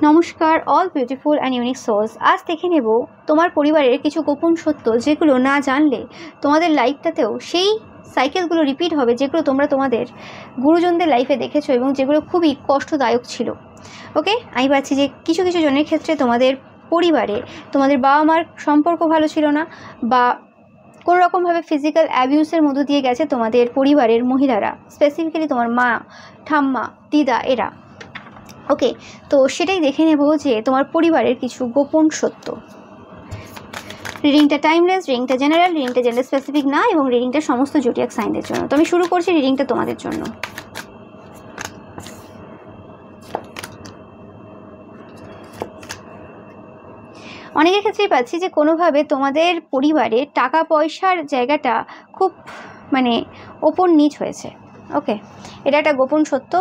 নমস্কার all beautiful and unique souls. আজ দেখে নেব তোমার পরিবারের কিছু গোপন সত্য, যেগুলো না জানলে তোমাদের লাইফটাতেও সেই সাইকেলগুলো রিপিট হবে, যেগুলো তোমরা তোমাদের গুরুজনদের লাইফে দেখেছো এবং যেগুলো খুবই কষ্টদায়ক ছিল। ওকে, আমি পাচ্ছি যে কিছু কিছু জনের ক্ষেত্রে তোমাদের পরিবারে তোমাদের বাবা মার সম্পর্ক ভালো ছিল না, বা কোনো রকমভাবে ফিজিক্যাল অ্যাবিউসের মধ্য দিয়ে গেছে তোমাদের পরিবারের মহিলারা, স্পেসিফিক্যালি তোমার মা, ঠাম্মা, দিদা এরা। ওকে, তো সেটাই দেখে নেব যে তোমার পরিবারের কিছু গোপন সত্য। রিডিংটা টাইমলেস, রিডিংটা জেনারেল, রিডিংটা জেন্ডার স্পেসিফিক না, এবং রিডিংটা সমস্ত জোডিয়াক সাইনদের জন্য। তো আমি শুরু করছি রিডিংটা তোমাদের জন্য। অনেকের ক্ষেত্রেই পাচ্ছি যে কোনোভাবে তোমাদের পরিবারে টাকা পয়সার জায়গাটা খুব ওপর নিচ হয়েছে। ওকে, এটা একটা গোপন সত্য,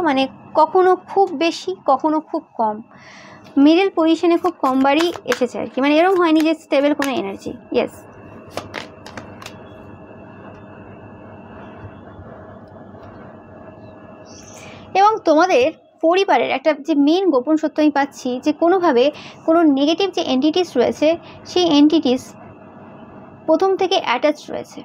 কখনো খুব বেশি, কখনো খুব কম, মিডল পজিশনে খুব কমবারই এসেছে আর কি। এরকম হয়নি যে স্টেবল কোনো এনার্জি। ইয়েস, এবং তোমাদের পরিবারের একটা যে মেন গোপন সত্য আমি পাচ্ছি যে কোনোভাবে কোনো নেগেটিভ যে এন্টিটিস রয়েছে, সেই এন্টিটিস প্রথম থেকে অ্যাটাচ রয়েছে।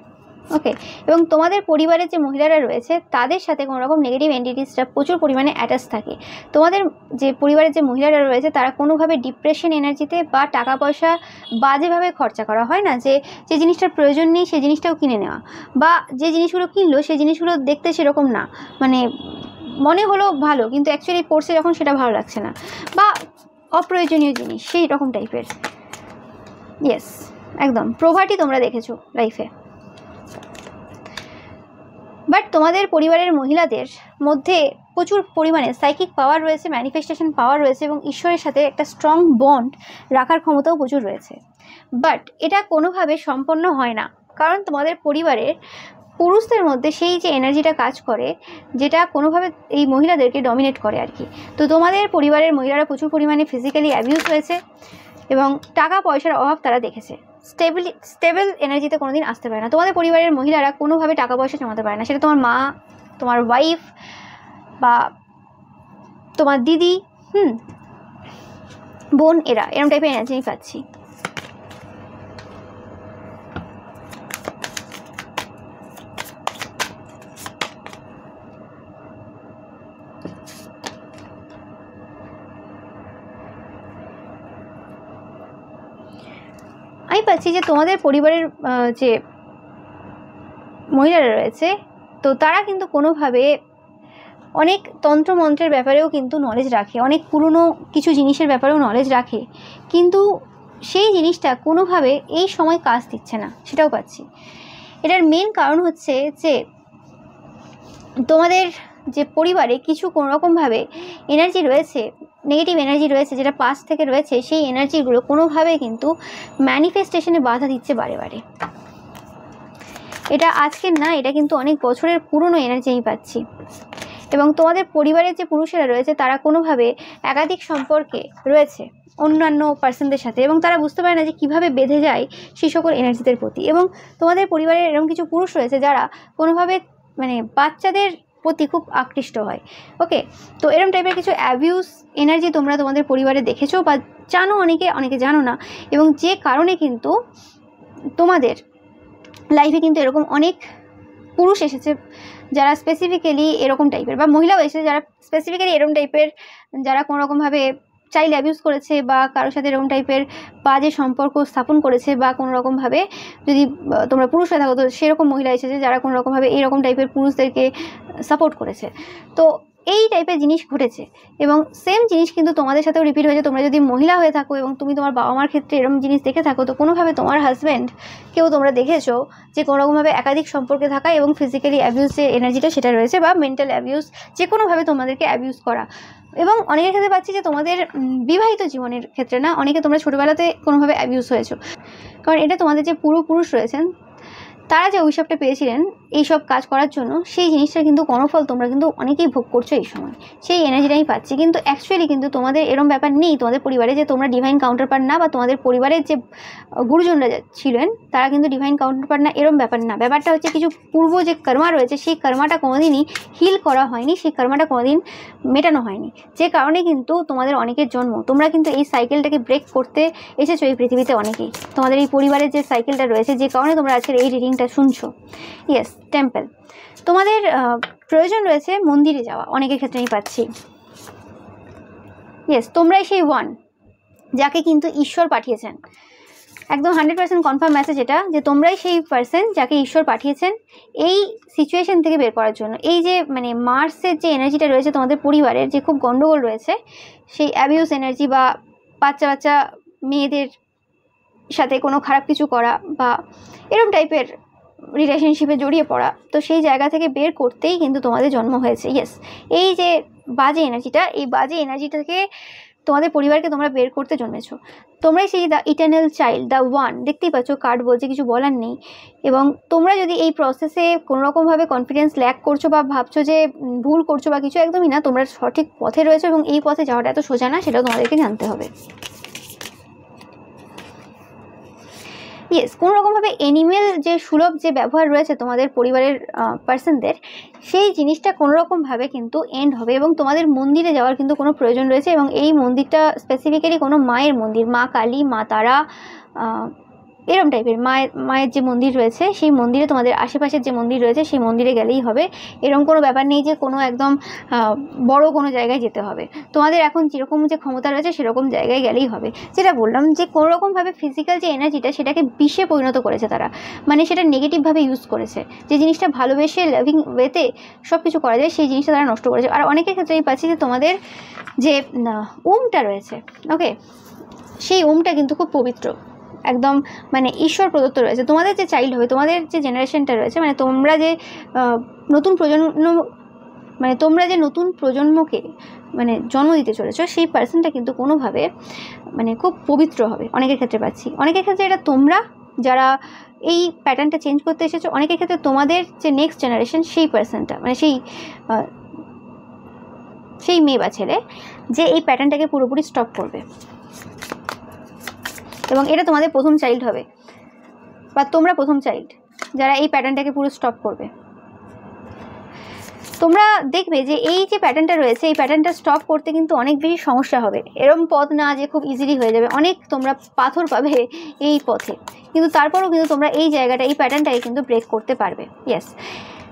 ওকে, এবং তোমাদের পরিবারের যে মহিলারা রয়েছে তাদের সাথে কোনো রকম নেগেটিভ এন্টিটিসটা প্রচুর পরিমাণে অ্যাটাচ থাকে। তোমাদের যে পরিবারের যে মহিলারা রয়েছে তারা কোনোভাবে ডিপ্রেশন এনার্জিতে বা টাকা পয়সা বাজেভাবে খরচা করা হয় না, যে যে জিনিসটার প্রয়োজন নেই সেই জিনিসটাও কিনে নেওয়া, বা যে জিনিসগুলো কিনলো সেই জিনিসগুলো দেখতে সেরকম না, মনে হলো ভালো কিন্তু অ্যাকচুয়ালি পড়ছে যখন সেটা ভালো লাগছে না, বা অপ্রয়োজনীয় জিনিস সেই রকম টাইপের। ইয়েস, একদম প্রভার্টি তোমরা দেখেছো লাইফে। বাট তোমাদের পরিবারের মহিলাদের মধ্যে প্রচুর পরিমাণে সাইকিক পাওয়ার রয়েছে, ম্যানিফেস্টেশন পাওয়ার রয়েছে, এবং ঈশ্বরের সাথে একটা স্ট্রং বন্ড রাখার ক্ষমতাও প্রচুর রয়েছে। বাট এটা কোনোভাবে সম্পন্ন হয় না, কারণ তোমাদের পরিবারের পুরুষদের মধ্যে সেই যে এনার্জিটা কাজ করে, যেটা কোনোভাবে এই মহিলাদেরকে ডমিনেট করে আর কি। তো তোমাদের পরিবারের মহিলারা প্রচুর পরিমাণে ফিজিক্যালি অ্যাবিউজ হয়েছে, এবং টাকা পয়সার অভাব তারা দেখেছে। স্টেবল এনার্জিতে কোনোদিন আসতে পারে না। তোমাদের পরিবারের মহিলারা কোনোভাবে টাকা পয়সা জমাতে পারে না, সেটা তোমার মা, তোমার ওয়াইফ, বা তোমার দিদি, বোন, এরকম টাইপের এনার্জি আমি পাচ্ছি। আমি পাচ্ছি যে তোমাদের পরিবারের যে মহিলারা রয়েছে তো তারা কিন্তু কোনোভাবে অনেক তন্ত্রমন্ত্রের ব্যাপারেও কিন্তু নলেজ রাখে, অনেক পুরনো কিছু জিনিসের ব্যাপারেও নলেজ রাখে, কিন্তু সেই জিনিসটা কোনোভাবে এই সময় কাজ দিচ্ছে না, সেটাও পাচ্ছি। এটার মেন কারণ হচ্ছে যে তোমাদের যে পরিবারে কিছু কোনোরকমভাবে এনার্জি রয়েছে, নেগেটিভ এনার্জি রয়েছে, যেটা পাস থেকে রয়েছে, সেই এনার্জিগুলো কোনোভাবে কিন্তু ম্যানিফেস্টেশনে বাধা দিচ্ছে বারে বারে। এটা আজকের না, এটা কিন্তু অনেক বছরের পুরনো এনার্জি আমি পাচ্ছি। এবং তোমাদের পরিবারের যে পুরুষেরা রয়েছে তারা কোনোভাবে একাধিক সম্পর্কে রয়েছে অন্যান্য পার্সনদের সাথে, এবং তারা বুঝতে পারে না যে কীভাবে বেঁধে যায় সেই সকল এনার্জিদের প্রতি। এবং তোমাদের পরিবারের এরকম কিছু পুরুষ রয়েছে যারা কোনোভাবে বাচ্চাদের প্রতি খুব আকৃষ্ট হয়। ওকে, তো এরকম টাইপের কিছু অ্যাবিউস এনার্জি তোমরা তোমাদের পরিবারে দেখেছো বা জানো, অনেকে জানো না, এবং যে কারণে কিন্তু তোমাদের লাইফে কিন্তু এরকম অনেক পুরুষ এসেছে যারা স্পেসিফিক্যালি এরকম টাইপের, বা মহিলাও এসেছে যারা স্পেসিফিক্যালি এরকম টাইপের, যারা কোনো রকমভাবে চাইল্ড অ্যাবিউজ করেছে বা কারোর সাথে এরকম টাইপের বাজে সম্পর্ক স্থাপন করেছে, বা কোনো রকমভাবে যদি তোমরা পুরুষ হয়ে থাকো তো সেরকম মহিলা এসেছে যারা কোনো রকমভাবে এইরকম টাইপের পুরুষদেরকে সাপোর্ট করেছে। তো এই টাইপের জিনিস ঘটেছে, এবং সেম জিনিস কিন্তু তোমাদের সাথেও রিপিট হয়েছে। তোমরা যদি মহিলা হয়ে থাকো এবং তুমি তোমার বাবা মার ক্ষেত্রে এরকম জিনিস দেখে থাকো, তো কোনোভাবে তোমার হাজব্যান্ডকেও তোমরা দেখেছো যে কোনোরকমভাবে একাধিক সম্পর্কে থাকা, এবং ফিজিক্যালি অ্যাবিউজ যে এনার্জিটা সেটা রয়েছে, বা মেন্টাল অ্যাবিউজ, যে কোনোভাবে তোমাদেরকে অ্যাবিউজ করা। এবং অনেকের ক্ষেত্রে পাচ্ছি যে তোমাদের বিবাহিত জীবনের ক্ষেত্রে না, অনেকে তোমরা ছোটোবেলাতে কোনোভাবে অ্যাবিউজ হয়েছো, কারণ এটা তোমাদের যে পুরুষ রয়েছেন তারা যে অভিশাপটা পেয়েছিলেন এইসব কাজ করার জন্য, সেই জিনিসটার কিন্তু কর্মফল তোমরা কিন্তু অনেকেই ভোগ করছো এই সময়। সেই এনার্জিটাই পাচ্ছি। কিন্তু অ্যাকচুয়ালি কিন্তু তোমাদের এরম ব্যাপার নেই তোমাদের পরিবারে যে তোমরা ডিভাইন কাউন্টারপার্ট না, বা তোমাদের পরিবারের যে গুরুজনরা ছিলেন তারা কিন্তু ডিভাইন কাউন্টারপার্ট না, এরম ব্যাপার না। ব্যাপারটা হচ্ছে কিছু পূর্ব যে কর্মা রয়েছে সেই কর্মাটা কোনোদিনই হিল করা হয়নি, সেই কর্মাটা কোনোদিন মেটানো হয়নি, যে কারণে কিন্তু তোমাদের অনেকের জন্ম। তোমরা কিন্তু এই সাইকেলটাকে ব্রেক করতে এসেছো এই পৃথিবীতে অনেকেই। তোমাদের এই পরিবারের যে সাইকেলটা রয়েছে, যে কারণে তোমরা আজকের এই রিডিংটা শুনছো। Yes, temple. তোমাদের প্রয়োজন রয়েছে মন্দিরে যাওয়া, অনেকের ক্ষেত্রে আমি পাচ্ছি। ইয়েস, তোমরাই সেই ওয়ান যাকে কিন্তু ঈশ্বর পাঠিয়েছেন। একদম 100% কনফার্ম মেসেজ এটা, যে তোমরাই সেই পার্সন যাকে ঈশ্বর পাঠিয়েছেন এই সিচুয়েশন থেকে বের করার জন্য। এই যে মানে মার্সের যে এনার্জিটা রয়েছে তোমাদের পরিবারের, যে খুব গন্ডগোল রয়েছে, সেই অ্যাবিউস এনার্জি বা বাচ্চা মেয়েদের সাথে কোনো খারাপ কিছু করা বা এরকম টাইপের রিলেশনশিপে জড়িয়ে পড়া, তো সেই জায়গা থেকে বের করতেই কিন্তু তোমাদের জন্ম হয়েছে। ইয়েস, এই যে বাজে এনার্জিটা, এই বাজে এনার্জি থেকে তোমাদের পরিবারকে তোমরা বের করতে জন্মেছো। তোমরাই সেই the eternal child, the one. দেখতেই পাচ্ছ কার্ড বলছে, কিছু বলার নেই। এবং তোমরা যদি এই প্রসেসে কোনোরকমভাবে কনফিডেন্স ল্যাক করছো বা ভাবছো যে ভুল করছো বা কিছু, একদমই না। তোমরা সঠিক পথে রয়েছো এবং এই পথে যাওয়াটা এত সোজা না, সেটাও তোমাদেরকে জানতে হবে। ইয়েস, কোনোরকমভাবে অ্যানিমেল যে সুলভ যে ব্যবহার রয়েছে তোমাদের পরিবারের পার্সনদের, সেই জিনিসটা কোনোরকমভাবে কিন্তু এন্ড হবে। এবং তোমাদের মন্দিরে যাওয়ার কিন্তু কোনো প্রয়োজন রয়েছে। এবং এই মন্দিরটা স্পেসিফিক্যালি কোনো মায়ের মন্দির, মা কালী, মা তারা, এরম টাইপের মায়ের যে মন্দির রয়েছে, সেই মন্দিরে, তোমাদের আশেপাশের যে মন্দির রয়েছে সেই মন্দিরে গেলেই হবে। এরকম কোনো ব্যাপার নেই যে কোনো একদম বড় কোনো জায়গায় যেতে হবে। তোমাদের এখন যেরকম যে ক্ষমতা রয়েছে সেরকম জায়গায় গেলেই হবে। যেটা বললাম, যে কোনোরকমভাবে ফিজিক্যাল যে এনার্জিটা সেটাকে বিষে পরিণত করেছে তারা, মানে সেটা নেগেটিভভাবে ইউজ করেছে। যে জিনিসটা ভালোবেসে লাভিং ওয়েতে সব কিছু করা যায়, সেই জিনিসটা তারা নষ্ট করেছে। আর অনেকের ক্ষেত্রে আমি পাচ্ছি যে তোমাদের যে ওমটা রয়েছে, ওকে, সেই ওমটা কিন্তু খুব পবিত্র, একদম মানে ঈশ্বর প্রদত্ত রয়েছে। তোমাদের যে চাইল্ড হবে, তোমাদের যে জেনারেশনটা রয়েছে, মানে তোমরা যে নতুন প্রজন্মকে মানে জন্ম দিতে চলেছো, সেই পার্সনটা কিন্তু কোনোভাবে মানে খুব পবিত্র হবে। অনেকের ক্ষেত্রে পাচ্ছি, অনেকের ক্ষেত্রে এটা তোমরা যারা এই প্যাটার্নটা চেঞ্জ করতে এসেছো, অনেকের ক্ষেত্রে তোমাদের যে নেক্সট জেনারেশন, সেই পার্সনটা মানে সেই মেয়ে বা ছেলে যে এই প্যাটার্নটাকে পুরোপুরি স্টপ করবে। এবং এটা তোমাদের প্রথম চাইল্ড হবে, বা তোমরা প্রথম চাইল্ড যারা এই প্যাটার্নটাকে পুরো স্টপ করবে। তোমরা দেখবে যে এই যে প্যাটার্নটা রয়েছে, এই প্যাটার্নটা স্টপ করতে কিন্তু অনেক বেশি সমস্যা হবে। এরম পথ না যে খুব ইজিলি হয়ে যাবে, অনেক তোমরা পাথর পাবে এই পথে। কিন্তু তারপরেও কিন্তু তোমরা এই জায়গাটা, এই প্যাটার্নটাকে কিন্তু ব্রেক করতে পারবে। ইয়েস,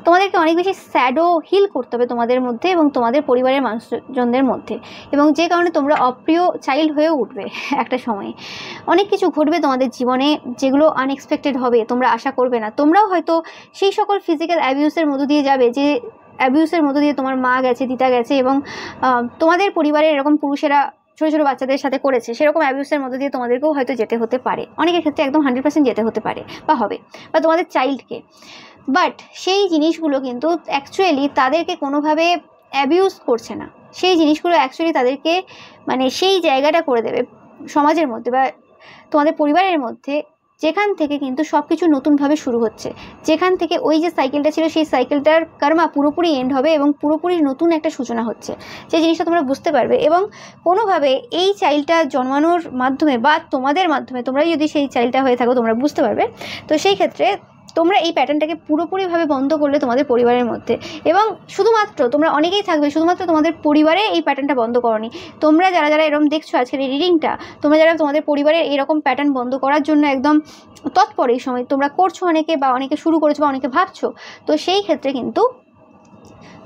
তোমাদেরকে অনেক বেশি স্যাডো হিল করতে হবে তোমাদের মধ্যে এবং তোমাদের পরিবারের মানুষজনদের মধ্যে। এবং যে কারণে তোমরা অপ্রিয় চাইল্ড হয়েও উঠবে একটা সময়ে। অনেক কিছু ঘটবে তোমাদের জীবনে যেগুলো আনএক্সপেক্টেড হবে, তোমরা আশা করবে না। তোমরাও হয়তো সেই সকল ফিজিক্যাল অ্যাবিউসের মধ্য দিয়ে যাবে, যে অ্যাবিউসের মধ্য দিয়ে তোমার মা গেছে, দিদা গেছে, এবং তোমাদের পরিবারের এরকম পুরুষেরা ছোটো ছোটো বাচ্চাদের সাথে করেছে, সেরকম অ্যাবিউসের মধ্যে দিয়ে তোমাদেরকেও হয়তো যেতে হতে পারে। অনেকের ক্ষেত্রে একদম 100% যেতে হতে পারে বা হবে, বা তোমাদের চাইল্ডকে। বাট সেই জিনিসগুলো কিন্তু অ্যাকচুয়ালি তাদেরকে কোনোভাবে অ্যাবিউজ করছে না। সেই জিনিসগুলো অ্যাকচুয়ালি তাদেরকে মানে সেই জায়গাটা করে দেবে সমাজের মধ্যে বা তোমাদের পরিবারের মধ্যে, যেখান থেকে কিন্তু সব কিছু নতুনভাবে শুরু হচ্ছে, যেখান থেকে ওই যে সাইকেলটা ছিল সেই সাইকেলটার কর্মা পুরোপুরি এন্ড হবে এবং পুরোপুরি নতুন একটা সূচনা হচ্ছে। সেই জিনিসটা তোমরা বুঝতে পারবে। এবং কোনোভাবে এই চাইল্ডটা জন্মানোর মাধ্যমে বা তোমাদের মাধ্যমে, তোমরা যদি সেই চাইল্ডটা হয়ে থাকো, তোমরা বুঝতে পারবে। তো সেই ক্ষেত্রে তোমরা এই প্যাটার্নটাকে পুরোপুরিভাবে বন্ধ করলে তোমাদের পরিবারের মধ্যে, এবং শুধুমাত্র তোমরা অনেকেই থাকবে শুধুমাত্র তোমাদের পরিবারে এই প্যাটার্নটা বন্ধ করনি। তোমরা যারা যারা এরকম দেখছো আজকের এই রিডিংটা, তোমরা যারা তোমাদের পরিবারের এরকম প্যাটার্ন বন্ধ করার জন্য একদম তৎপর এই সময় তোমরা করছো, অনেকে বা অনেকে শুরু করেছো বা অনেকে ভাবছো, তো সেই ক্ষেত্রে কিন্তু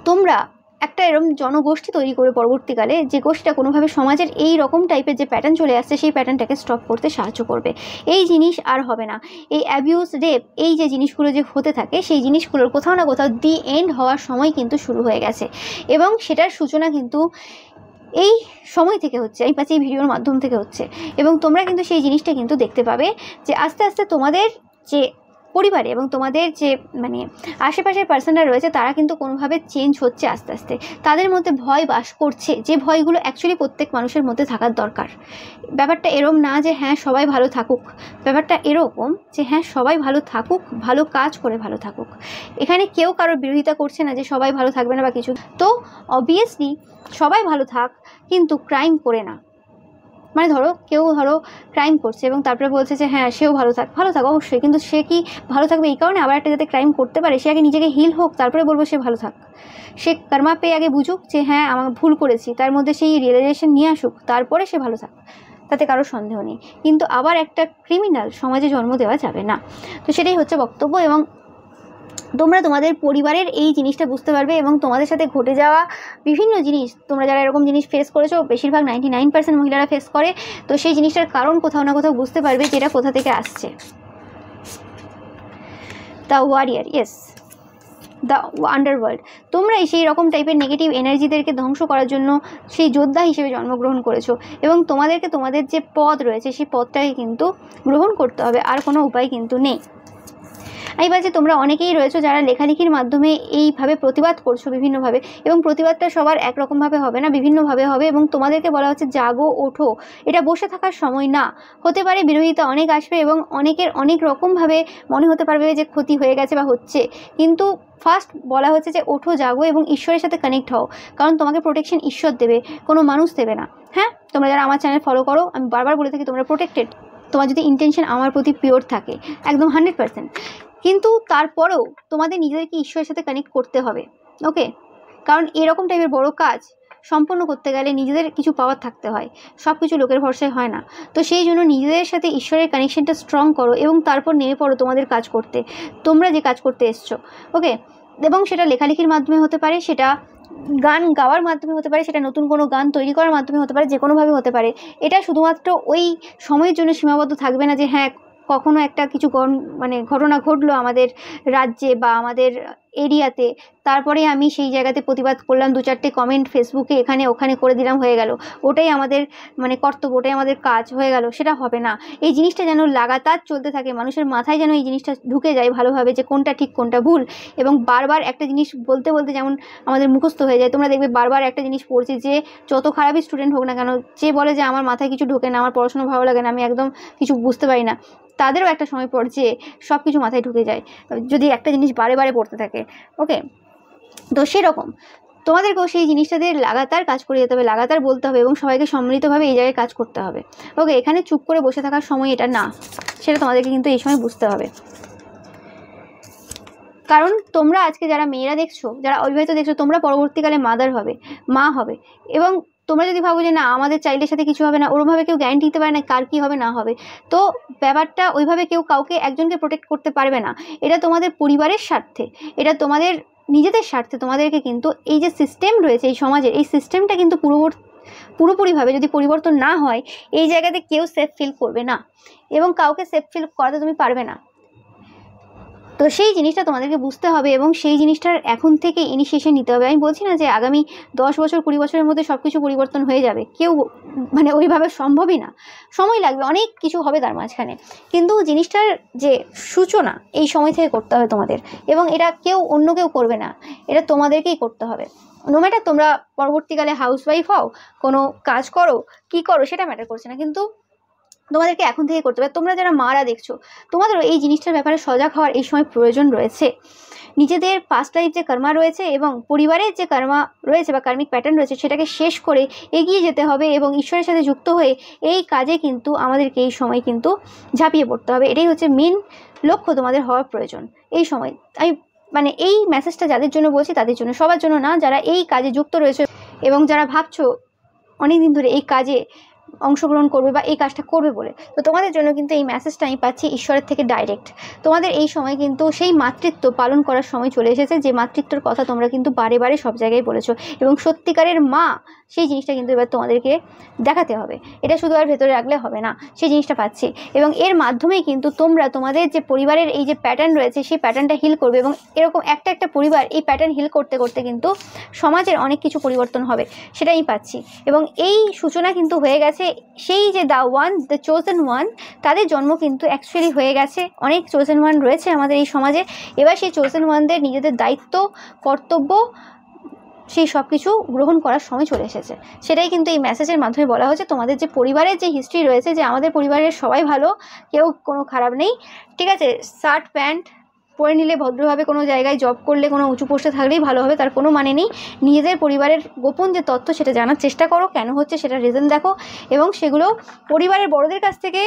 তোমরা একটা এরকম জনগোষ্ঠী তৈরি করে পরবর্তীকালে, যে গোষ্ঠীটা কোনোভাবে সমাজের এই রকম টাইপের যে প্যাটার্ন চলে আসছে সেই প্যাটার্নটাকে স্টপ করতে সাহায্য করবে। এই জিনিস আর হবে না। এই অ্যাবিউজ, রেপ, এই যে জিনিসগুলো যে হতে থাকে, সেই জিনিসগুলোর কোথাও না কোথাও দি এন্ড হওয়ার সময় কিন্তু শুরু হয়ে গেছে, এবং সেটার সূচনা কিন্তু এই সময় থেকে হচ্ছে, আমি পাচ্ছি এই ভিডিওর মাধ্যম থেকে হচ্ছে। এবং তোমরা কিন্তু সেই জিনিসটা কিন্তু দেখতে পাবে যে আস্তে আস্তে তোমাদের যে পরিবারে এবং তোমাদের যে মানে আশেপাশের পার্সনরা রয়েছে তারা কিন্তু কোনোভাবে চেঞ্জ হচ্ছে আস্তে আস্তে। তাদের মধ্যে ভয় বাস করছে, যে ভয়গুলো অ্যাকচুয়ালি প্রত্যেক মানুষের মধ্যে থাকার দরকার। ব্যাপারটা এরকম না যে হ্যাঁ সবাই ভালো থাকুক, ব্যাপারটা এরকম যে হ্যাঁ সবাই ভালো থাকুক, ভালো কাজ করে ভালো থাকুক। এখানে কেউ কারোর বিরোধিতা করছে না যে সবাই ভালো থাকবে না বা কিছু। তো অবভিয়াসলি সবাই ভালো থাক, কিন্তু ক্রাইম করে না। মানে কেউ ক্রাইম করছে এবং তারপরে বলছে যে হ্যাঁ সেও ভালো থাক অবশ্যই, কিন্তু সে কি ভালো থাকবে এই কারণে আবার একটা যাতে ক্রাইম করতে পারে? সে আগে নিজেকে হিল হোক, তারপরে বলবো সে ভালো থাক। সে কর্মা পেয়ে আগে বুঝুক যে হ্যাঁ আমার ভুল করেছি, তার মধ্যে সেই রিয়েলাইজেশন নিয়ে আসুক, তারপরে সে ভালো থাক, তাতে কারো সন্দেহ নেই। কিন্তু আবার একটা ক্রিমিনাল সমাজে জন্ম দেওয়া যাবে না। তো সেটাই হচ্ছে বক্তব্য। এবং তোমরা তোমাদের পরিবারের এই জিনিসটা বুঝতে পারবে এবং তোমাদের সাথে ঘটে যাওয়া বিভিন্ন জিনিস, তোমরা যারা এরকম জিনিস ফেস করেছো, বেশিরভাগ 99% মহিলারা ফেস করে, তো সেই জিনিসটার কারণ কোথাও না কোথাও বুঝতে পারবে যেটা কোথা থেকে আসছে। The warrior, yes, the underworld. তোমরা সেই রকম টাইপের নেগেটিভ এনার্জিদেরকে ধ্বংস করার জন্য সেই যোদ্ধা হিসেবে জন্মগ্রহণ করেছো এবং তোমাদেরকে তোমাদের যে পদ রয়েছে সেই পদটাকে কিন্তু গ্রহণ করতে হবে, আর কোনো উপায় কিন্তু নেই। এইবার যে তোমরা অনেকেই রয়েছো যারা লেখালেখির মাধ্যমে এইভাবে প্রতিবাদ করছো বিভিন্নভাবে, এবং প্রতিবাদটা সবার একরকমভাবে হবে না, বিভিন্নভাবে হবে। এবং তোমাদেরকে বলা হচ্ছে জাগো, ওঠো, এটা বসে থাকার সময় না। হতে পারে বিরোধিতা অনেক আসবে এবং অনেকের অনেক রকমভাবে মনে হতে পারবে যে ক্ষতি হয়ে গেছে বা হচ্ছে, কিন্তু ফার্স্ট বলা হচ্ছে যে ওঠো, জাগো এবং ঈশ্বরের সাথে কানেক্ট হও, কারণ তোমাকে প্রোটেকশন ঈশ্বর দেবে, কোনো মানুষ দেবে না। হ্যাঁ, তোমরা যারা আমার চ্যানেল ফলো করো, আমি বারবার বলে থাকি তোমরা প্রোটেক্টেড, তোমার যদি ইন্টেনশন আমার প্রতি পিওর থাকে একদম 100%, কিন্তু তারপরেও তোমাদের নিজেদেরকে ঈশ্বরের সাথে কানেক্ট করতে হবে। ওকে, কারণ এরকম টাইপের বড় কাজ সম্পন্ন করতে গেলে নিজেদের কিছু পাওয়ার থাকতে হয়, সব কিছু লোকের ভরসায় হয় না। তো সেই জন্য নিজেদের সাথে ঈশ্বরের কানেকশনটা স্ট্রং করো এবং তারপর নেমে পড়ো তোমাদের কাজ করতে, তোমরা যে কাজ করতে এসছো। ওকে, এবং সেটা লেখালেখির মাধ্যমে হতে পারে, সেটা গান গাওয়ার মাধ্যমে হতে পারে, সেটা নতুন কোনো গান তৈরি করার মাধ্যমে হতে পারে, যে কোনোভাবে হতে পারে। এটা শুধুমাত্র ওই সময়ের জন্য সীমাবদ্ধ থাকবে না যে হ্যাঁ কখনো একটা কিছু মানে ঘটনা ঘটলো আমাদের রাজ্যে বা আমাদের এরিয়াতে, তারপরে আমি সেই জায়গাতে প্রতিবাদ করলাম, 2-4টে কমেন্ট ফেসবুকে এখানে ওখানে করে দিলাম, হয়ে গেল, ওটাই আমাদের মানে কর্তব্য, ওটাই আমাদের কাজ হয়ে গেল, সেটা হবে না। এই জিনিসটা যেন লাগাতার চলতে থাকে, মানুষের মাথায় যেন এই জিনিসটা ঢুকে যায় ভালোভাবে যে কোনটা ঠিক কোনটা ভুল, এবং বারবার একটা জিনিস বলতে বলতে যেমন আমাদের মুখস্থ হয়ে যায়। তোমরা দেখবে বারবার একটা জিনিস পড়ছি, যে যত খারাপই স্টুডেন্ট হোক না কেন, যে বলে যে আমার মাথায় কিছু ঢোকে না, আমার পড়াশোনা ভালো লাগে না, আমি একদম কিছু বুঝতে পারি না, তাদেরও একটা সময় পর যে সব কিছু মাথায় ঢুকে যায় যদি একটা জিনিস বারে বারে পড়তে থাকে। ওকে, তো সেরকম তোমাদেরকেও সেই জিনিসটাতে লাগাতার কাজ করে যেতে হবে, লাগাতার বলতে হবে এবং সবাইকে সম্মিলিতভাবে এই জায়গায় কাজ করতে হবে। ওকে, এখানে চুপ করে বসে থাকার সময় এটা না, সেটা তোমাদেরকে কিন্তু এই সময় বুঝতে হবে। কারণ তোমরা আজকে যারা মেয়েরা দেখছো, যারা অবিবাহিত দেখছো, তোমরা পরবর্তীকালে মাদার হবে, মা হবে, এবং তোমরা যদি ভাবো যে না আমাদের চাইল্ডের সাথে কিছু হবে না, ওরমভাবে কেউ গ্যারান্টি দিতে পারে না কার কী হবে না হবে, তো ব্যাপারটা ওইভাবে কেউ কাউকে একজনকে প্রোটেক্ট করতে পারবে না। এটা তোমাদের পরিবারের স্বার্থে, এটা তোমাদের নিজেদের স্বার্থে তোমাদেরকে কিন্তু এই যে সিস্টেম রয়েছে এই সমাজের, এই সিস্টেমটা কিন্তু পুরোপুরিভাবে যদি পরিবর্তন না হয়, এই জায়গাতে কেউ সেফ ফিল করবে না এবং কাউকে সেফ ফিল করাতে তুমি পারবে না। তো সেই জিনিসটা তোমাদেরকে বুঝতে হবে এবং সেই জিনিসটার এখন থেকে ইনিশিয়েশন নিতে হবে। আমি বলছি না যে আগামী 10 বছর 20 বছরের মধ্যে সব কিছু পরিবর্তন হয়ে যাবে, কেউ মানে ওইভাবে সম্ভবই না, সময় লাগবে, অনেক কিছু হবে তার মাঝখানে, কিন্তু জিনিসটার যে সূচনা এই সময় থেকে করতে হবে তোমাদের, এবং এটা অন্য কেউ করবে না, এটা তোমাদেরকেই করতে হবে। নো ম্যাটার তোমরা পরবর্তীকালে হাউসওয়াইফ হও, কোনো কাজ করো কি করো সেটা ম্যাটার করছে না, কিন্তু তোমাদেরকে এখন থেকে করতে হবে। তোমরা যারা মারা দেখছো, তোমাদেরও এই জিনিসটার ব্যাপারে সজাগ হওয়ার এই সময় প্রয়োজন রয়েছে। নিজেদের পাস্ট লাইফ যে কর্মা রয়েছে এবং পরিবারের যে কর্মা রয়েছে বা কার্মিক প্যাটার্ন রয়েছে, সেটাকে শেষ করে এগিয়ে যেতে হবে এবং ঈশ্বরের সাথে যুক্ত হয়ে এই কাজে কিন্তু আমাদেরকে এই সময় কিন্তু ঝাঁপিয়ে পড়তে হবে। এটাই হচ্ছে মেন লক্ষ্য তোমাদের হওয়ার প্রয়োজন এই সময়। আমি মানে এই মেসেজটা যাদের জন্য বলছি তাদের জন্য, সবার জন্য না, যারা এই কাজে যুক্ত রয়েছে এবং যারা ভাবছো অনেকদিন ধরে এই কাজে অংশগ্রহণ করবে বা এই কাজটা করবে বলে, তো তোমাদের জন্য কিন্তু এই মেসেজটা আমি পাচ্ছি ঈশ্বরের থেকে ডাইরেক্ট। তোমাদের এই সময় কিন্তু সেই মাতৃত্ব পালন করার সময় চলে এসেছে, যে মাতৃত্বর কথা তোমরা কিন্তু বারে বারে সব জায়গায় বলেছো, এবং সত্যিকারের মা সেই জিনিসটা কিন্তু এবার তোমাদেরকে দেখাতে হবে। এটা শুধু আর ভেতরে রাখলে হবে না, সেই জিনিসটা পাচ্ছি, এবং এর মাধ্যমেই কিন্তু তোমরা তোমাদের যে পরিবারের এই যে প্যাটার্ন রয়েছে সেই প্যাটার্নটা হিল করবে, এবং এরকম একটা পরিবার এই প্যাটার্ন হিল করতে করতে কিন্তু সমাজের অনেক কিছু পরিবর্তন হবে, সেটাই পাচ্ছি। এবং এই সূচনা কিন্তু হয়ে গেছে গেছে সেই যে দ্য চোজেন ওয়ান, তাদের জন্ম কিন্তু অ্যাকচুয়ালি হয়ে গেছে। অনেক চোজেন ওয়ান রয়েছে আমাদের এই সমাজে। এবার সেই চোজেন ওয়ানদের নিজেদের দায়িত্ব, কর্তব্য, সেই সব কিছু গ্রহণ করার সময় চলে এসেছে। সেটাই কিন্তু এই মেসেজের মাধ্যমে বলা হচ্ছে। তোমাদের যে পরিবারের যে হিস্ট্রি রয়েছে, যে আমাদের পরিবারের সবাই ভালো, কেউ কোনো খারাপ নেই, ঠিক আছে, শার্ট প্যান্ট পরে নিলে ভদ্রভাবে কোনো জায়গায় জব করলে, কোনো উঁচু পোস্টে থাকলেই ভালো হবে, তার কোনো মানে নেই। নিজেদের পরিবারের গোপন যে তথ্য সেটা জানার চেষ্টা করো, কেন হচ্ছে সেটা রিজন দেখো, এবং সেগুলো পরিবারের বড়দের কাছ থেকে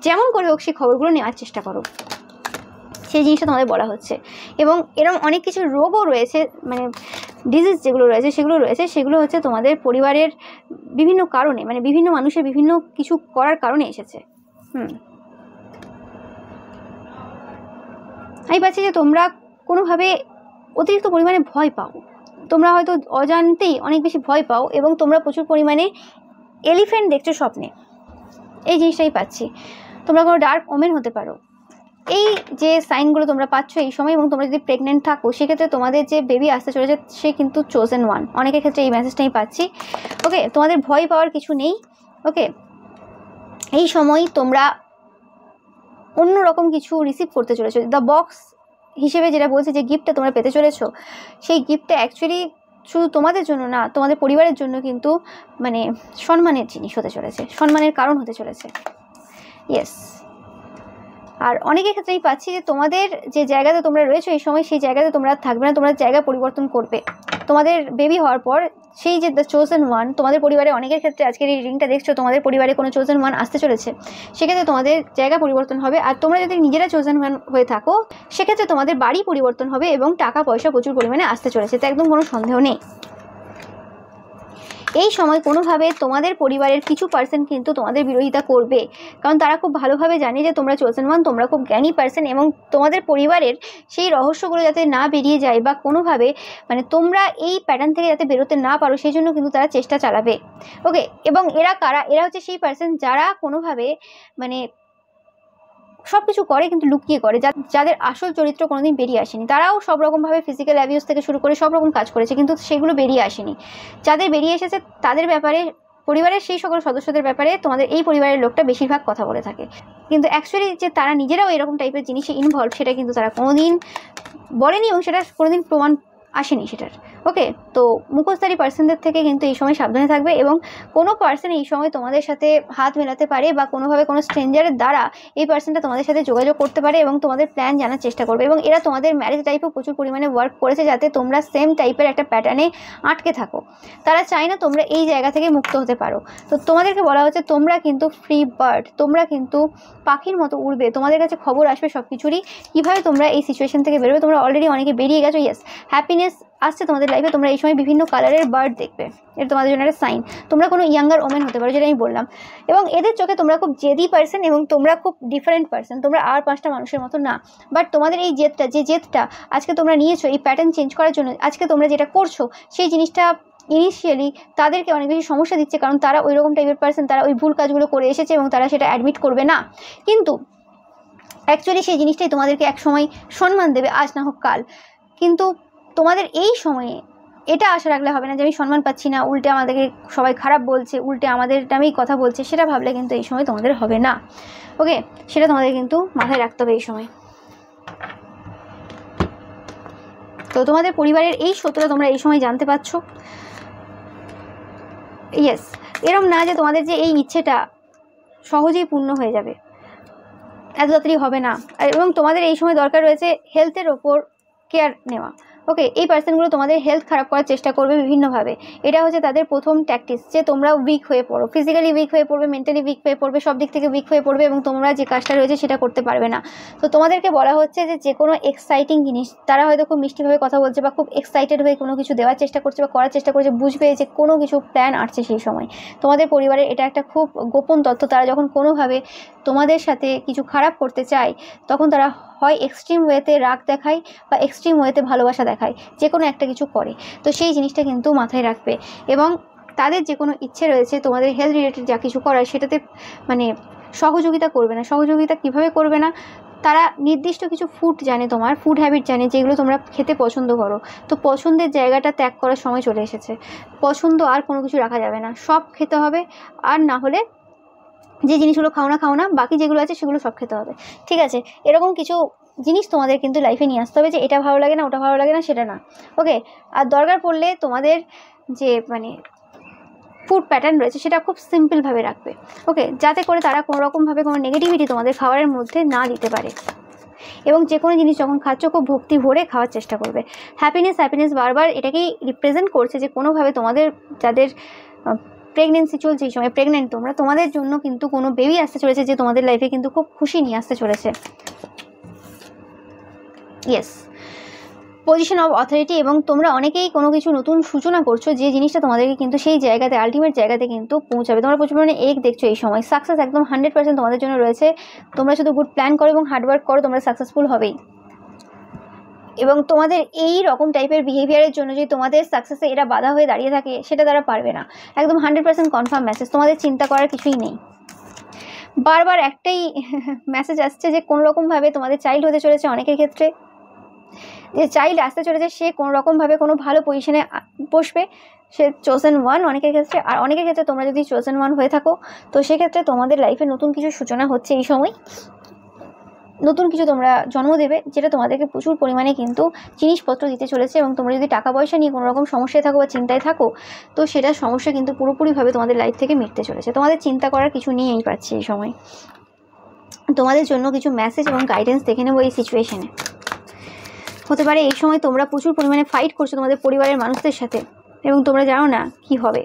যেমন করে হোক সেই খবরগুলো নেওয়ার চেষ্টা করো। সেই জিনিসটা তোমাদের বলা হচ্ছে। এবং এরকম অনেক কিছু রোগও রয়েছে, মানে ডিজিজ যেগুলো রয়েছে সেগুলো হচ্ছে তোমাদের পরিবারের বিভিন্ন কারণে, মানে বিভিন্ন মানুষের বিভিন্ন কিছু করার কারণে এসেছে। আমি পাচ্ছি যে তোমরা কোনোভাবে অতিরিক্ত পরিমাণে ভয় পাও, তোমরা হয়তো অজান্তেই অনেক বেশি ভয় পাও, এবং তোমরা প্রচুর পরিমাণে এলিফ্যান্ট দেখছো স্বপ্নে, এই জিনিসটাই পাচ্ছি। তোমরা কোনো ডার্ক ওমেন হতে পারো, এই যে সাইনগুলো তোমরা পাচ্ছ এই সময়। এবং তোমরা যদি প্রেগনেন্ট থাকো সেক্ষেত্রে তোমাদের যে বেবি আসতে চলেছে সে কিন্তু চোজেন ওয়ান, অনেকের ক্ষেত্রে এই মেসেজটাই পাচ্ছি। ওকে, তোমাদের ভয় পাওয়ার কিছু নেই। ওকে, এই সময় তোমরা অন্যরকম কিছু রিসিভ করতে চলেছো। দ্য বক্স হিসেবে যেটা বলছে, যে গিফটটা তোমরা পেতে চলেছো, সেই গিফটটা অ্যাকচুয়ালি শুধু তোমাদের জন্য না, তোমাদের পরিবারের জন্য কিন্তু মানে সম্মানের জিনিস হতে চলেছে, সম্মানের কারণ হতে চলেছে। ইয়েস, আর অনেকের ক্ষেত্রেই পাচ্ছি যে তোমাদের যে জায়গাতে তোমরা রয়েছো এই সময়, সেই জায়গাতে তোমরা থাকবে না, তোমরা জায়গা পরিবর্তন করবে। তোমাদের বেবি হওয়ার পর সেই যে দ্য চোজেন ওয়ান, তোমাদের পরিবারে অনেকের ক্ষেত্রে আজকের এই রিডিংটা দেখছো, তোমাদের পরিবারে কোনো চোজেন ওয়ান আসতে চলেছে, সেক্ষেত্রে তোমাদের জায়গা পরিবর্তন হবে। আর তোমরা যদি নিজেরা চোজেন ওয়ান হয়ে থাকো সেক্ষেত্রে তোমাদের বাড়ি পরিবর্তন হবে, এবং টাকা পয়সা প্রচুর পরিমাণে আসতে চলেছে, তো একদম কোনো সন্দেহ নেই। এই সময় কোনোভাবে তোমাদের পরিবারের কিছু পার্সন কিন্তু তোমাদের বিরোধিতা করবে, কারণ তারা খুব ভালোভাবে জানে যে তোমরা চোজেন ওয়ান, তোমরা খুব জ্ঞানী পার্সন, এবং তোমাদের পরিবারের সেই রহস্যগুলো যাতে না বেরিয়ে যায়, বা কোনোভাবে মানে তোমরা এই প্যাটার্ন থেকে যাতে বেরোতে না পারো, সেই জন্য কিন্তু তারা চেষ্টা চালাবে। ওকে, এবং এরা কারা? এরা হচ্ছে সেই পার্সন যারা কোনোভাবে মানে সব কিছু করে কিন্তু লুকিয়ে করে, যাদের আসল চরিত্র কোনোদিন বেরিয়ে আসেনি। তারাও সব রকমভাবে ফিজিক্যাল অ্যাবিউজ থেকে শুরু করে সব রকম কাজ করেছে, কিন্তু সেগুলো বেরিয়ে আসেনি। যাদের বেরিয়ে এসেছে তাদের ব্যাপারে, পরিবারের সেই সকল সদস্যদের ব্যাপারে তোমাদের এই পরিবারের লোকটা বেশিরভাগ কথা বলে থাকে, কিন্তু অ্যাকচুয়ালি যে তারা নিজেরাও এরকম টাইপের জিনিসে ইনভলভ সেটা কিন্তু তারা কোনোদিন বলেনি, এবং সেটা কোনোদিন প্রমাণ আসেনি সেটার। ওকে, তো মুখোশধারী পার্সনদের থেকে কিন্তু এই সময় সাবধানে থাকবে, এবং কোনো পার্সন এই সময় তোমাদের সাথে হাত মেলাতে পারে, বা কোনোভাবে কোনো স্ট্রেঞ্জারের দ্বারা এই পার্সনটা তোমাদের সাথে যোগাযোগ করতে পারে, এবং তোমাদের প্ল্যান জানার চেষ্টা করবে। এবং এরা তোমাদের ম্যারেজ টাইপেও প্রচুর পরিমাণে ওয়ার্ক করেছে, যাতে তোমরা সেম টাইপের একটা প্যাটার্নে আটকে থাকো। তারা চায় না তোমরা এই জায়গা থেকে মুক্ত হতে পারো। তো তোমাদেরকে বলা হচ্ছে তোমরা কিন্তু ফ্রি বার্ড, তোমরা কিন্তু পাখির মতো উড়বে, তোমাদের কাছে খবর আসবে সব কিছুরই, কীভাবে তোমরা এই সিচুয়েশন থেকে বেরোবে। তোমরা অলরেডি অনেকে বেরিয়ে গেছো। ইয়েস, হ্যাপিনেস আসছে তোমাদের লাইফে। তোমরা এই সময় বিভিন্ন কালারের বার্ড দেখবে, এটা তোমাদের জন্য একটা সাইন। তোমরা কোনো ইয়াঙ্গার ওমেন হতে পারো, যেটা আমি বললাম। এবং এদের চোখে তোমরা খুব জেদি পার্সন, এবং তোমরা খুব ডিফারেন্ট পার্সন, তোমরা আর 5টা মানুষের মতো না। বাট তোমাদের এই জেদটা আজকে তোমরা নিয়েছো এই প্যাটার্ন চেঞ্জ করার জন্য, আজকে তোমরা যেটা করছো সেই জিনিসটা ইনিশিয়ালি তাদেরকে অনেক বেশি সমস্যা দিচ্ছে, কারণ তারা ওই রকম টাইপের পার্সন, তারা ওই ভুল কাজগুলো করে এসেছে, এবং তারা সেটা অ্যাডমিট করবে না। কিন্তু অ্যাকচুয়ালি সেই জিনিসটাই তোমাদেরকে এক সময় সম্মান দেবে, আজ না হোক কাল। কিন্তু তোমাদের এই সময়ে এটা আশা রাখলে হবে না যে আমি সম্মান পাচ্ছি না, উল্টে আমাদেরকে সবাই খারাপ বলছে, উল্টে আমাদের নামেই কথা বলছে, সেটা ভাবলে কিন্তু এই সময় তোমাদের হবে না। ওকে, সেটা তোমাদের কিন্তু মাথায় রাখতে হবে এই সময়। তো তোমাদের পরিবারের এই সত্যটা তোমরা এই সময় জানতে পারছো। ইয়েস, এরম না যে তোমাদের যে এই ইচ্ছেটা সহজেই পূর্ণ হয়ে যাবে, এত তাড়াতাড়ি হবে না। এবং তোমাদের এই সময় দরকার রয়েছে হেলথের ওপর কেয়ার নেওয়া। ওকে, এই পার্সনগুলো তোমাদের হেলথ খারাপ করার চেষ্টা করবে বিভিন্নভাবে। এটা হচ্ছে তাদের প্রথম ট্যাকটিক্স, যে তোমরা উইক হয়ে পড়ো, ফিজিক্যালি উইক হয়ে পড়বে, মেন্টালি উইক হয়ে পড়বে, সব দিক থেকে উইক হয়ে পড়বে, এবং তোমরা যে কাজটা রয়েছে সেটা করতে পারবে না। তো তোমাদেরকে বলা হচ্ছে যে কোনো এক্সাইটিং জিনিস, তারা হয়তো খুব মিষ্টিভাবে কথা বলছে, বা খুব এক্সাইটেড হয়ে কোনো কিছু দেওয়ার চেষ্টা করছে বা করার চেষ্টা করছে, বুঝবে যে কোনো কিছু প্ল্যান আসছে সেই সময়। তোমাদের পরিবারের এটা একটা খুব গোপন তথ্য। তারা যখন কোনোভাবে তোমাদের সাথে কিছু খারাপ করতে চায়, তখন তারা হয় এক্সট্রিম ওয়েতে রাগ দেখায়, বা এক্সট্রিম ওয়েতে ভালোবাসা দেখায়, যে কোনো একটা কিছু করে। তো সেই জিনিসটা কিন্তু মাথায় রাখবে, এবং তাদের যে কোনো ইচ্ছে রয়েছে তোমাদের হেলথ রিলেটেড যা কিছু করার, সেটাতে মানে সহযোগিতা করবে না। সহযোগিতা কিভাবে করবে না, তারা নির্দিষ্ট কিছু ফুড জানে, তোমার ফুড হ্যাবিট জানে যেগুলো তোমরা খেতে পছন্দ করো। তো পছন্দের জায়গাটা ত্যাগ করার সময় চলে এসেছে। পছন্দ আর কোনো কিছু রাখা যাবে না, সব খেতে হবে। আর না হলে যে জিনিসগুলো খাও না, বাকি যেগুলো আছে সেগুলো সব খেতে হবে। ঠিক আছে, এরকম কিছু জিনিস তোমাদের কিন্তু লাইফে নিয়ে আসতে হবে, যে এটা ভালো লাগে না, ওটা ভালো লাগে না, সেটা না। ওকে, আর দরকার পড়লে তোমাদের যে মানে ফুড প্যাটার্ন রয়েছে সেটা খুব সিম্পলভাবে রাখবে। ওকে, যাতে করে তারা কোনো রকমভাবে কোনো নেগেটিভিটি তোমাদের খাবারের মধ্যে না দিতে পারে। এবং যে কোনো জিনিস যখন খাচ্ছ খুব ভক্তি ভরে খাওয়ার চেষ্টা করবে। হ্যাপিনেস বারবার এটাকেই রিপ্রেজেন্ট করছে যে কোনোভাবে তোমাদের যাদের প্রেগনেন্সি চলছে, এই সময় প্রেগনেন্ট তোমরা, তোমাদের জন্য কিন্তু কোনো বেবি আসতে চলেছে যে তোমাদের লাইফে কিন্তু খুব খুশি নিয়ে আসতে চলেছে। ইয়েস, পজিশন অফ অথরিটি, এবং তোমরা অনেকেই কোনো কিছু নতুন সূচনা করছো যে জিনিসটা তোমাদেরকে কিন্তু সেই জায়গাতে আলটিমেট জায়গাতে কিন্তু পৌঁছাবে। তোমরা প্রচুর পরিমাণে দেখছো এই সময়। সাকসেস একদম 100% তোমাদের জন্য রয়েছে। তোমরা শুধু গুড প্ল্যান করো এবং হার্ডওয়ার্ক করো, তোমরা সাকসেসফুল হবেই। এবং তোমাদের এই রকম টাইপের বিহেভিয়ারের জন্য যদি তোমাদের সাকসেসে এরা বাধা হয়ে দাঁড়িয়ে থাকে, সেটা তারা পারবে না। একদম 100% কনফার্ম মেসেজ, তোমাদের চিন্তা করার কিছুই নেই। বারবার একটাই মেসেজ আসছে যে কোনোরকমভাবে তোমাদের চাইল্ড হতে চলেছে। অনেকের ক্ষেত্রে যে চাইল্ড আসতে চলেছে সে কোনো রকমভাবে কোনো ভালো পজিশনে বসবে, সে চোজেন ওয়ান অনেকের ক্ষেত্রে। আর অনেকের ক্ষেত্রে তোমরা যদি চোজেন ওয়ান হয়ে থাকো, তো সেক্ষেত্রে তোমাদের লাইফে নতুন কিছু সূচনা হচ্ছে এই সময়। নতুন কিছু তোমরা জন্ম দেবে, যেটা তোমাদেরকে প্রচুর পরিমাণে কিন্তু জিনিসপত্র দিতে চলেছে। এবং তোমরা যদি টাকা পয়সা নিয়ে কোনো রকম সমস্যায় থাকো বা চিন্তায় থাকো, তো সেটা সমস্যা কিন্তু পুরোপুরিভাবে তোমাদের লাইফ থেকে মিটতে চলেছে। তোমাদের চিন্তা করার কিছু নিয়েই পাচ্ছি এই সময়। তোমাদের জন্য কিছু মেসেজ এবং গাইডেন্স দেখে নেবো এই সিচুয়েশনে। হতে পারে এই সময় তোমরা প্রচুর পরিমাণে ফাইট করছো তোমাদের পরিবারের মানুষদের সাথে, এবং তোমরা জানো না কি হবে।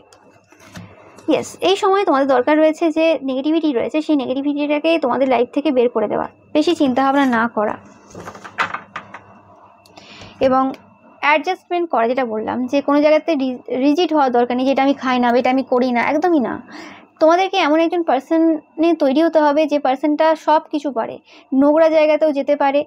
ইয়েস, এই সময় তোমাদের দরকার রয়েছে যে নেগেটিভিটি রয়েছে, সেই নেগেটিভিটিটাকে তোমাদের লাইফ থেকে বের করে দেওয়া, বেশি চিন্তাভাবনা না করা, এবং অ্যাডজাস্টমেন্ট করা। যেটা বললাম যে কোনো জায়গাতে রিজিড হওয়ার দরকার নেই, যেটা আমি খাই না, এটা আমি করি না, একদমই না। তোমাদেরকে এমন একজন পার্সনে তৈরি হতে হবে যে পার্সনটা সব কিছু পারে, নোংরা জায়গাতেও যেতে পারে।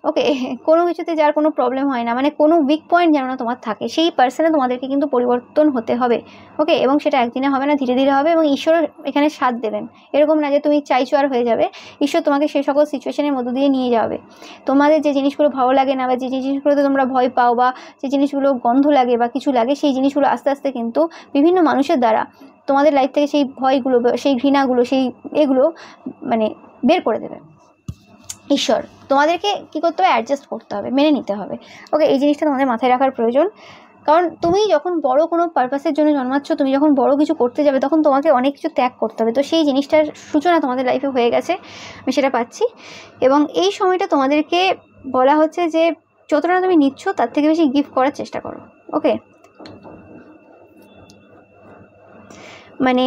ওকে, কোনো কিছুতে যার কোনো প্রবলেম হয় না, মানে কোনো উইক পয়েন্ট যেন না তোমার থাকে, সেই পার্সনে তোমাদেরকে কিন্তু পরিবর্তন হতে হবে। ওকে, এবং সেটা একদিনে হবে না, ধীরে ধীরে হবে। এবং ঈশ্বর এখানে সাথ দেবেন। এরকম না যে তুমি চাইছো আর হয়ে যাবে, ঈশ্বর তোমাকে সেই সকল সিচুয়েশনের মধ্য দিয়ে নিয়ে যাবে। তোমাদের যে জিনিসগুলো ভালো লাগে না, বা যে জিনিসগুলোতে তোমরা ভয় পাও, বা যে জিনিসগুলো গন্ধ লাগে বা কিছু লাগে, সেই জিনিসগুলো আস্তে আস্তে কিন্তু বিভিন্ন মানুষের দ্বারা তোমাদের লাইফ থেকে সেই ভয়গুলো, সেই ঘৃণাগুলো, সেই এগুলো মানে বের করে দেবে ঈশ্বর। তোমাদেরকে কী করতে হবে? অ্যাডজাস্ট করতে হবে, মেনে নিতে হবে। ওকে, এই জিনিসটা তোমাদের মাথায় রাখার প্রয়োজন। কারণ তুমি যখন বড় কোনো পারপাসের জন্য জন্মাচ্ছ, তুমি যখন বড় কিছু করতে যাবে, তখন তোমাকে অনেক কিছু ত্যাগ করতে হবে। তো সেই জিনিসটার সূচনা তোমাদের লাইফে হয়ে গেছে, আমি সেটা পাচ্ছি। এবং এই সময়টা তোমাদেরকে বলা হচ্ছে যে যতটা তুমি নিচ্ছ তার থেকে বেশি গিফট করার চেষ্টা করো। ওকে, মানে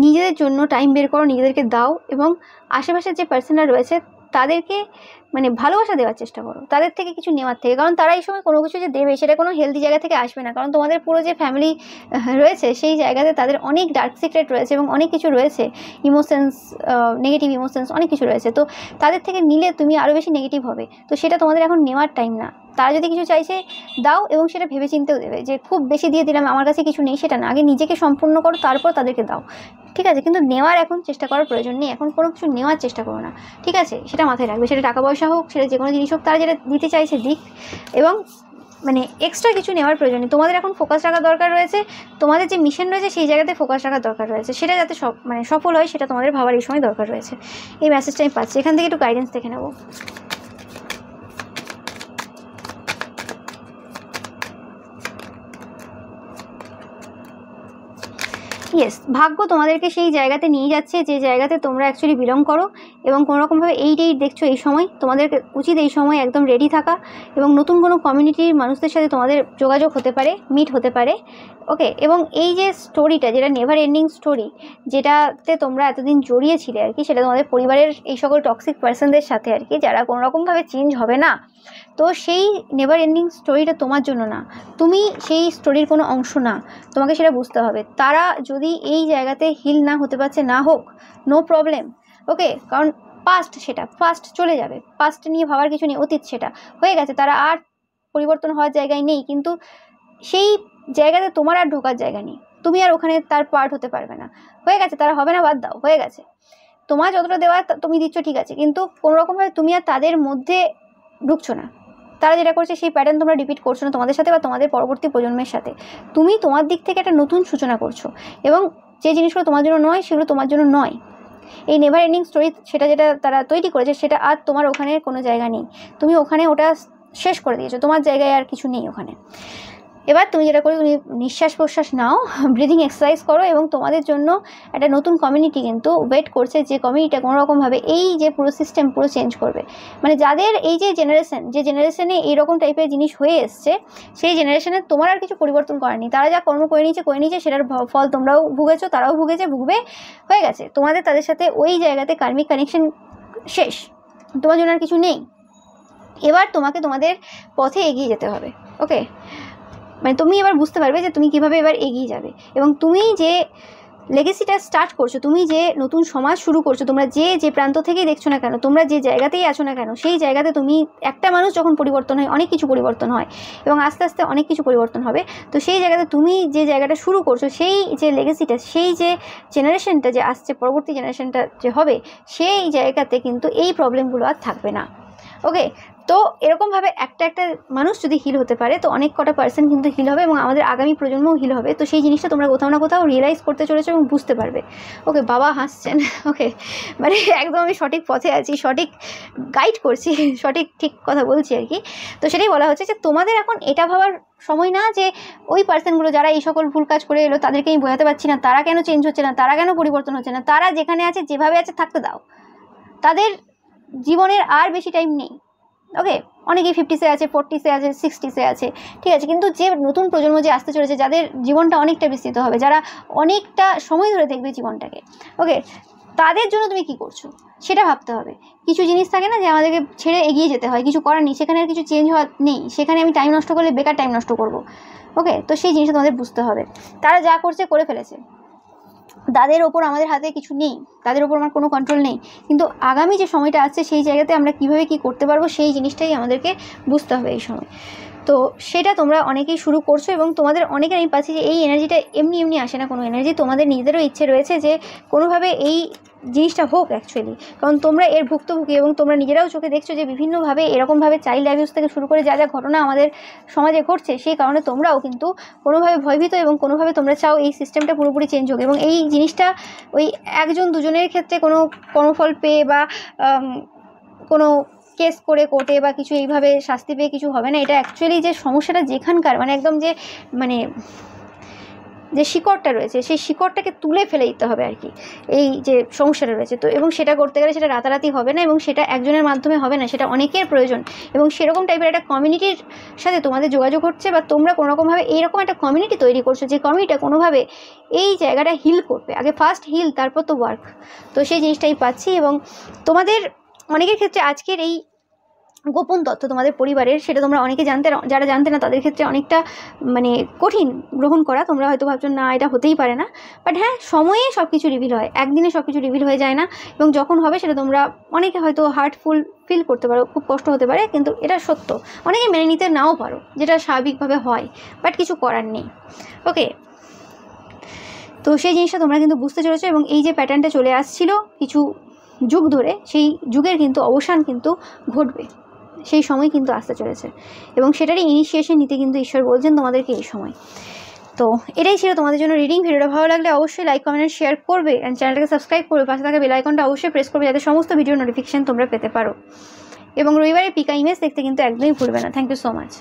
নিজেদের জন্য টাইম বের করো, নিজেদেরকে দাও, এবং আশেপাশের যে পার্সনরা রয়েছে তাদেরকে মানে ভালোবাসা দেওয়ার চেষ্টা করো, তাদের থেকে কিছু নেওয়ার থেকে। কারণ তারা এই সময় কোনো কিছু যে দেবে সেটা কোনো হেলদি জায়গা থেকে আসবে না। কারণ তোমাদের পুরো যে ফ্যামিলি রয়েছে সেই জায়গাতে তাদের অনেক ডার্ক সিক্রেট রয়েছে এবং অনেক কিছু রয়েছে, ইমোশনস, নেগেটিভ ইমোশনস, অনেক কিছু রয়েছে। তো তাদের থেকে নিলে তুমি আরও বেশি নেগেটিভ হবে। তো সেটা তোমাদের এখন নেওয়ার টাইম না। তারা যদি কিছু চাইছে দাও, এবং সেটা ভেবে চিন্তেও দেবে, যে খুব বেশি দিয়ে দিলাম, আমার কাছে কিছু নেই, সেটা না। আগে নিজেকে সম্পূর্ণ করো, তারপর তাদেরকে দাও। ঠিক আছে, কিন্তু নেওয়ার এখন চেষ্টা করার প্রয়োজন নেই। এখন কোনো কিছু নেওয়ার চেষ্টা করো না, ঠিক আছে? সেটা মাথায় রাখবে। সেটা টাকা পয়সা হোক, সেটা যে কোনো জিনিস হোক, তারা যেটা দিতে চাইছে দিক, এবং মানে এক্সট্রা কিছু নেওয়ার প্রয়োজন নেই। তোমাদের এখন ফোকাস রাখার দরকার রয়েছে, তোমাদের যে মিশন রয়েছে সেই জায়গাতে ফোকাস রাখার দরকার রয়েছে। সেটা যাতে সফল হয়, সেটা তোমাদের ভাবার এই সময় দরকার রয়েছে। এই মেসেজটা আমি পাচ্ছি। এখান থেকে একটু গাইডেন্স দেখে নেবো। ইয়েস, ভাগ্য তোমাদেরকে সেই জায়গাতে নিয়ে যাচ্ছে যে জায়গাতে তোমরা অ্যাকচুয়ালি বিলং করো, এবং কোনোরকমভাবে এই দেখছো এই সময় তোমাদের উচিত এই সময় একদম রেডি থাকা, এবং নতুন কোনো কমিউনিটির মানুষদের সাথে তোমাদের যোগাযোগ হতে পারে, মিট হতে পারে। ওকে, এবং এই যে স্টোরিটা, যেটা নেভার এন্ডিং স্টোরি, যেটাতে তোমরা এতদিন জড়িয়েছিলে আর কি, সেটা তোমাদের পরিবারের এই সকল টক্সিক পার্সনদের সাথে আর কি, যারা কোনোরকমভাবে চেঞ্জ হবে না। তো সেই নেভার এন্ডিং স্টোরিটা তোমার জন্য না, তুমি সেই স্টোরির কোনো অংশ না, তোমাকে সেটা বুঝতে হবে। তারা যদি এই জায়গাতে হিল না হতে পারছে, না হোক, নো প্রবলেম। ওকে, কারণ সেটা পাস্ট চলে যাবে, পাস্ট নিয়ে ভাবার কিছু নেই, অতীত সেটা হয়ে গেছে, তারা আর পরিবর্তন হওয়ার জায়গায় নেই। কিন্তু সেই জায়গাতে তোমার আর ঢোকার জায়গা নেই, তুমি আর ওখানে তার পার্ট হতে পারবে না, হয়ে গেছে, তারা হবে না, বাদ দাও, হয়ে গেছে। তোমার যতটা দেওয়া তুমি দিচ্ছ ঠিক আছে, কিন্তু কোনোরকমভাবে তুমি আর তাদের মধ্যে ঢুকছো না। তারা যেটা করছে সেই প্যাটার্ন তোমরা রিপিট করছো না তোমাদের সাথে বা তোমাদের পরবর্তী প্রজন্মের সাথে। তুমি তোমার দিক থেকে একটা নতুন সূচনা করছো, এবং যে জিনিসগুলো তোমার জন্য নয় সেগুলো তোমার জন্য নয়। এই নেভার এন্ডিং স্টোরি যেটা তারা তৈরি করেছে সেটা আর তোমার ওখানে কোনো জায়গা নেই। তুমি ওখানে ওটা শেষ করে দিয়েছো, তোমার জায়গায় আর কিছু নেই ওখানে। এবার তুমি যেটা করো, তুমি নিঃশ্বাস প্রশ্বাস নাও, ব্রিদিং এক্সারসাইজ করো, এবং তোমাদের জন্য একটা নতুন কমিউনিটি কিন্তু ওয়েট করছে, যে কমিউনিটিটা কোনোরকমভাবে এই যে পুরো সিস্টেম পুরো চেঞ্জ করবে। মানে যাদের এই যে জেনারেশনে এইরকম টাইপের জিনিস হয়ে এসছে, সেই জেনারেশনে তোমার আর কিছু পরিবর্তন করেনি। তারা যা কর্ম করে নিয়েছে সেটার ফল তোমরাও ভুগেছো, তারাও ভুগবে, হয়ে গেছে। তোমাদের তাদের সাথে ওই জায়গাতে কার্মিক কানেকশন শেষ, তোমার জন্য আর কিছু নেই। এবার তোমাকে তোমাদের পথে এগিয়ে যেতে হবে। ওকে, মানে তুমি এবার বুঝতে পারবে যে তুমি কিভাবে এবার এগিয়ে যাবে, এবং তুমি যে লেগেসিটা স্টার্ট করছো, তুমি যে নতুন সমাজ শুরু করছো, তোমরা যে প্রান্ত থেকেই দেখছো না কেন, তোমরা যে জায়গাতেই আছো না কেন, সেই জায়গাতে তুমি একটা মানুষ যখন পরিবর্তন হয় অনেক কিছু পরিবর্তন হয়, এবং আস্তে আস্তে অনেক কিছু পরিবর্তন হবে। তো সেই জায়গাতে তুমি যে জায়গাটা শুরু করছো, সেই যে লেগেসিটা, সেই যে জেনারেশনটা যে আসছে, পরবর্তী জেনারেশনটা যে হবে, সেই জায়গাতে কিন্তু এই প্রবলেমগুলো আর থাকবে না। ওকে, তো এরকমভাবে একটা মানুষ যদি হিল হতে পারে, তো অনেক কটা পার্সন কিন্তু হিল হবে, এবং আমাদের আগামী প্রজন্মও হিল হবে। তো সেই জিনিসটা তোমরা কোথাও না কোথাও রিয়েলাইজ করতে চলেছো এবং বুঝতে পারবে। ওকে, বাবা হাসছেন। ওকে, মানে একদম আমি সঠিক পথে আছি, সঠিক গাইড করছি, ঠিক কথা বলছি আর কি। তো সেটাই বলা হচ্ছে যে তোমাদের এখন এটা ভাবার সময় না যে ওই পার্সনগুলো যারা এই সকল ভুল কাজ করে এলো তাদেরকে আমি বোঝাতে পারছি না, তারা কেন চেঞ্জ হচ্ছে না, তারা কেন পরিবর্তন হচ্ছে না। তারা যেখানে আছে যেভাবে আছে থাকতে দাও, তাদের জীবনের আর বেশি টাইম নেই। ওকে, অনেকেই 50-সে আছে, 40-সে আছে, 60-সে আছে, ঠিক আছে, কিন্তু যে নতুন প্রজন্ম যে আসতে চলেছে, যাদের জীবনটা অনেকটা বিস্তৃত হবে, যারা অনেকটা সময় ধরে দেখবে জীবনটাকে, ওকে, তাদের জন্য তুমি কি করছো সেটা ভাবতে হবে। কিছু জিনিস থাকে না যে আমাদেরকে ছেড়ে এগিয়ে যেতে হয়, কিছু করার নেই, সেখানে আর কিছু চেঞ্জ হওয়া নেই, সেখানে আমি টাইম নষ্ট করলে বেকার টাইম নষ্ট করবো। ওকে, তো সেই জিনিসটা তোমাদের বুঝতে হবে। তারা যা করছে করে ফেলেছে, তাদের ওপর আমাদের হাতে কিছু নেই, তাদের ওপর আমার কোনো কন্ট্রোল নেই, কিন্তু আগামী যে সময়টা আসছে সেই জায়গাতে আমরা কীভাবে কী করতে পারবো সেই জিনিসটাই আমাদেরকে বুঝতে হবে এই সময়। তো সেটা তোমরা অনেকেই শুরু করছো, এবং তোমাদের অনেকের আমি পাচ্ছি যে এই এনার্জিটা এমনি আসে না, কোনো এনার্জি তোমাদের নিজেদেরও ইচ্ছে রয়েছে যে কোনোভাবে এই জিনিসটা হোক অ্যাকচুয়ালি, কারণ তোমরা এর ভুক্তভোগী, এবং তোমরা নিজেরাও চোখে দেখছো যে বিভিন্নভাবে এরকমভাবে চাইল্ড অ্যাবিউজ থেকে শুরু করে যা ঘটনা আমাদের সমাজে ঘটছে, সেই কারণে তোমরাও কিন্তু কোনোভাবে ভয়ভীত, এবং কোনোভাবে তোমরা চাও এই সিস্টেমটা পুরোপুরি চেঞ্জ হোক, এবং এই জিনিসটা ওই একজন দুজনের ক্ষেত্রে কোনো কর্মফল পেয়ে বা কোনো কেস করে কোর্টে বা কিছু এইভাবে শাস্তি পেয়ে কিছু হবে না। এটা অ্যাকচুয়ালি যে সমস্যাটা যেখানকার মানে একদম যে শিকড়টা রয়েছে, সেই শিকড়টাকে তুলে ফেলে দিতে হবে আর কি, এই যে সমস্যাটা রয়েছে। তো এবং সেটা করতে গেলে সেটা রাতারাতি হবে না, এবং সেটা একজনের মাধ্যমে হবে না, সেটা অনেকের প্রয়োজন, এবং সেরকম টাইপের একটা কমিউনিটির সাথে তোমাদের যোগাযোগ হচ্ছে, বা তোমরা কোনোরকমভাবে এইরকম একটা কমিউনিটি তৈরি করছো, যে কমিউনিটিটা কোনোভাবে এই জায়গাটা হিল করবে। আগে ফার্স্ট হিল, তারপর তো ওয়ার্ক। তো সেই জিনিসটাই পাচ্ছি, এবং তোমাদের অনেকের ক্ষেত্রে আজকের এই গোপন তথ্য তোমাদের পরিবারের, সেটা তোমরা অনেকে যারা জানতে না তাদের ক্ষেত্রে অনেকটা মানে কঠিন গ্রহণ করা। তোমরা হয়তো ভাবছো না এটা হতেই পারে না, বাট হ্যাঁ, সময়ে সব কিছু রিভিল হয়, একদিনে সব কিছু রিভিল হয়ে যায় না, এবং যখন হবে সেটা তোমরা অনেকে হয়তো হার্টফুল ফিল করতে পারো, খুব কষ্ট হতে পারে, কিন্তু এটা সত্য। অনেকে মেনে নিতে নাও পারো, যেটা স্বাভাবিকভাবে হয়, বাট কিছু করার নেই। ওকে, তো সেই জিনিসটা তোমরা কিন্তু বুঝতে চলেছো, এবং এই যে প্যাটার্নটা চলে আসছিল কিছু যুগ ধরে, সেই যুগের কিন্তু অবসান কিন্তু ঘটবে, সেই সময় কিন্তু আসতে চলেছে, এবং সেটারই ইনিশিয়েশন নিতে কিন্তু ঈশ্বর বলছেন তোমাদেরকে এই সময়। তো এটাই ছিল তোমাদের জন্য রিডিং। ভিডিওটা ভালো লাগলে অবশ্যই লাইক, কমেন্ট, শেয়ার করবে, অ্যান্ড চ্যানেলটাকে সাবস্ক্রাইব করবে, পাশে থাকা বেল আইকনটা অবশ্যই প্রেস করবে, যাতে সমস্ত ভিডিও নোটিফিকেশন তোমরা পেতে পারো, এবং রবিবারের পিকা ইমেজ দেখতে কিন্তু একদমই ভুলবে না। Thank you so much.